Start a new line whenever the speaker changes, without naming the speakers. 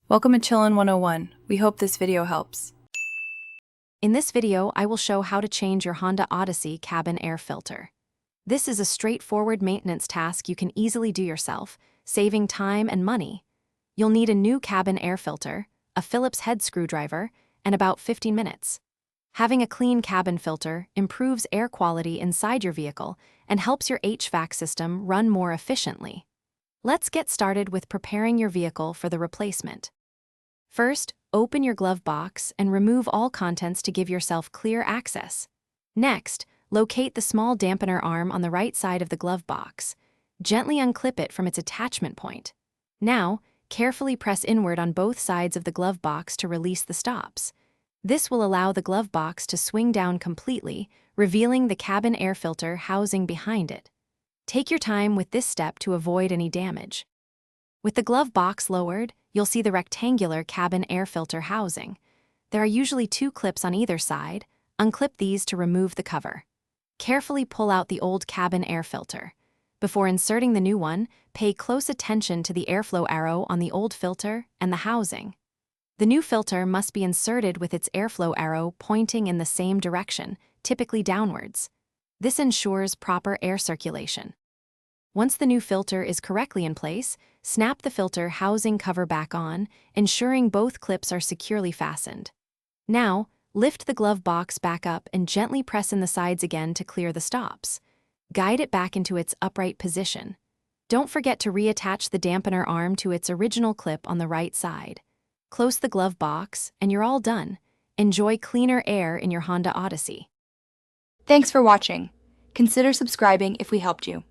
Welcome to Chillin' 101. We hope this video helps.
In this video, I will show how to change your Honda Odyssey cabin air filter. This is a straightforward maintenance task you can easily do yourself, saving time and money. You'll need a new cabin air filter, a Phillips head screwdriver, and about 15 minutes. Having a clean cabin filter improves air quality inside your vehicle and helps your HVAC system run more efficiently. Let's get started with preparing your vehicle for the replacement. First, open your glove box and remove all contents to give yourself clear access. Next, locate the small dampener arm on the right side of the glove box. Gently unclip it from its attachment point. Now, carefully press inward on both sides of the glove box to release the stops. This will allow the glove box to swing down completely, revealing the cabin air filter housing behind it. Take your time with this step to avoid any damage. With the glove box lowered, you'll see the rectangular cabin air filter housing. There are usually two clips on either side. Unclip these to remove the cover. Carefully pull out the old cabin air filter. Before inserting the new one, pay close attention to the airflow arrow on the old filter and the housing. The new filter must be inserted with its airflow arrow pointing in the same direction, typically downwards. This ensures proper air circulation. Once the new filter is correctly in place, snap the filter housing cover back on, ensuring both clips are securely fastened. Now, lift the glove box back up and gently press in the sides again to clear the stops. Guide it back into its upright position. Don't forget to reattach the dampener arm to its original clip on the right side. Close the glove box, and you're all done. Enjoy cleaner air in your Honda Odyssey.
Thanks for watching. Consider subscribing if we helped you.